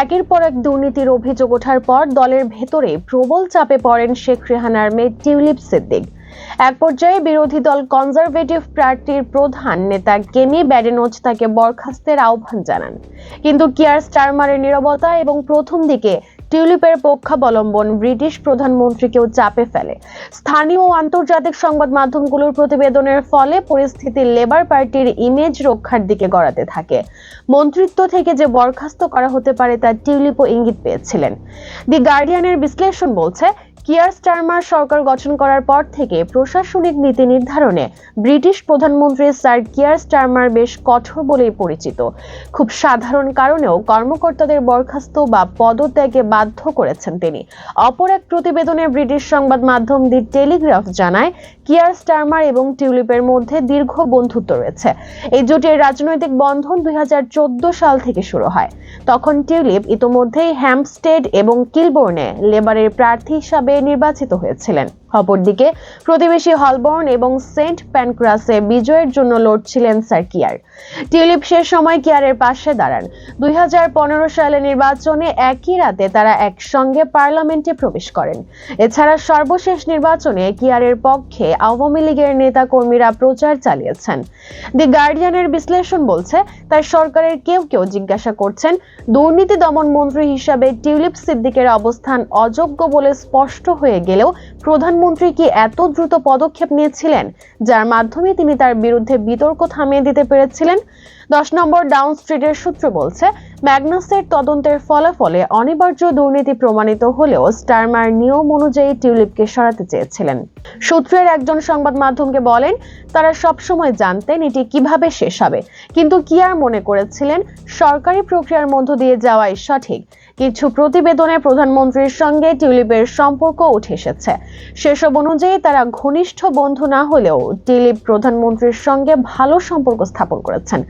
একের পর এক দুর্নীতির অভিযোগ ওঠার পর দলের ভেতরে প্রবল চাপে পড়েন শেখ রেহানার মেয়ে টিউলিপ সিদ্দিক। এক পর্যায়ে বিরোধী দল কনজারভেটিভ পার্টির প্রধান নেতা কেনি ব্যাডেনোচ তাকে বরখাস্তের আহ্বান জানান, কিন্তু কিয়ার স্টারমারের নীরবতা এবং প্রথম দিকে টিউলিপের পক্ষাবলম্বন ব্রিটিশ প্রধানমন্ত্রীকেও চাপে ফেলে। স্থানীয় ও আন্তর্জাতিক সংবাদ মাধ্যমগুলোর প্রতিবেদনের ফলে পরিস্থিতি লেবার পার্টির ইমেজ রক্ষার দিকে গড়াতে থাকে। মন্ত্রিত্ব থেকে যে বরখাস্ত করা হতে পারে তা টিউলিপও ইঙ্গিত পেয়েছিলেন। দি গার্ডিয়ানের বিশ্লেষণ বলছে, কিয়ার স্টারমার সরকার গঠন করার পর থেকে প্রশাসনিক নীতি নির্ধারণে ব্রিটিশ প্রধানমন্ত্রী স্যার কিয়ার স্টারমার বেশ কঠোর বলেই পরিচিত। খুব সাধারণ কারণেও কর্মকর্তাদের বরখাস্ত বা পদত্যাগে বাধ্য করেছেন তিনি। অপর এক প্রতিবেদনে ব্রিটিশ সংবাদ মাধ্যম দি টেলিগ্রাফ জানায়, কিয়ার স্টারমার এবং টিউলিপের মধ্যে দীর্ঘ বন্ধুত্ব রয়েছে। এই জোটের রাজনৈতিক বন্ধন 2014 সাল থেকে শুরু হয়। তখন টিউলিপ ইতোমধ্যেই হ্যাম্পস্টেড এবং কিলবোর্নে লেবারের প্রার্থী হিসাবে নির্বাচিত হয়েছিলেন। অপরদিকে প্রতিবেশী হলবর্ন এবং সেন্ট প্যানক্রাসে বিজয়ের জন্য লড়ছিলেন স্যার কিয়ার। টিউলিপ সে সময় কিয়ারের পাশে দাঁড়ান। 2015 সালে নির্বাচনে একই রাতে তারা একসঙ্গে পার্লামেন্টে প্রবেশ করেন। এছাড়া সর্বশেষ নির্বাচনে কিয়ারের পক্ষে আওয়ামী লীগের নেতা কর্মীরা প্রচার চালিয়েছেন। দি গার্ডিয়ানের বিশ্লেষণ বলছে, তার সরকারের কেউ কেউ জিজ্ঞাসা করছেন, দুর্নীতি দমন মন্ত্রী হিসাবে টিউলিপ সিদ্দিকের অবস্থান অযোগ্য বলে স্পষ্ট হয়ে গেলেও প্রধানমন্ত্রী কি এত দ্রুত পদক্ষেপ নিয়েছিলেন যার মাধ্যমে তিনি তার বিরুদ্ধে বিতর্ক থামিয়ে দিতে পেরেছিলেন? 10 নম্বর ডাউন স্ট্রিটের সূত্র বলছে, ম্যাগনাসের তদন্তের ফলাফলে অনিবার্য দুর্নীতি প্রমাণিত হলেও স্টারমার নিয়ম অনুযায়ী টিউলিপকে সরাতে চেয়েছিলেন। সূত্রের একজন সংবাদ মাধ্যমকে বলেন, তারা সবসময় জানতেন এটি কিভাবে শেষ হবে, কিন্তু কিয়ার মনে করেছিলেন সরকারি প্রক্রিয়ার মধ্য দিয়ে যাওয়াই সঠিক। কিছু প্রতিবেদনে প্রধানমন্ত্রীর সঙ্গে টিউলিপের সম্পর্ক উঠে এসেছে। সেসব অনুযায়ী তারা ঘনিষ্ঠ বন্ধু না হলেও টিউলিপ প্রধানমন্ত্রীর সঙ্গে ভালো সম্পর্ক স্থাপন করেছেন।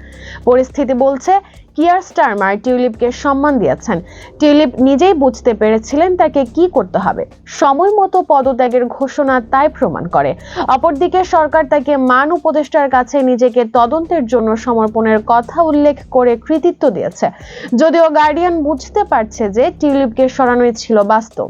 পরিস্থিতি বলছে, কিয়ার স্টারমার টিউলিপকে সম্মান দিয়েছেন। টিউলিপ নিজেই বুঝতে পেরেছিলেন তাকে কি করতে হবে। সময় মতো পদত্যাগের ঘোষণা তাই প্রমাণ করে। অপরদিকে সরকার তাকে মান উপদেষ্টার কাছে নিজেকে তদন্তের জন্য সমর্পণের কথা উল্লেখ করে কৃতিত্ব দিয়েছে, যদিও গার্ডিয়ান বুঝতে পারছে যে টিউলিপকে সরানোই ছিল বাস্তব।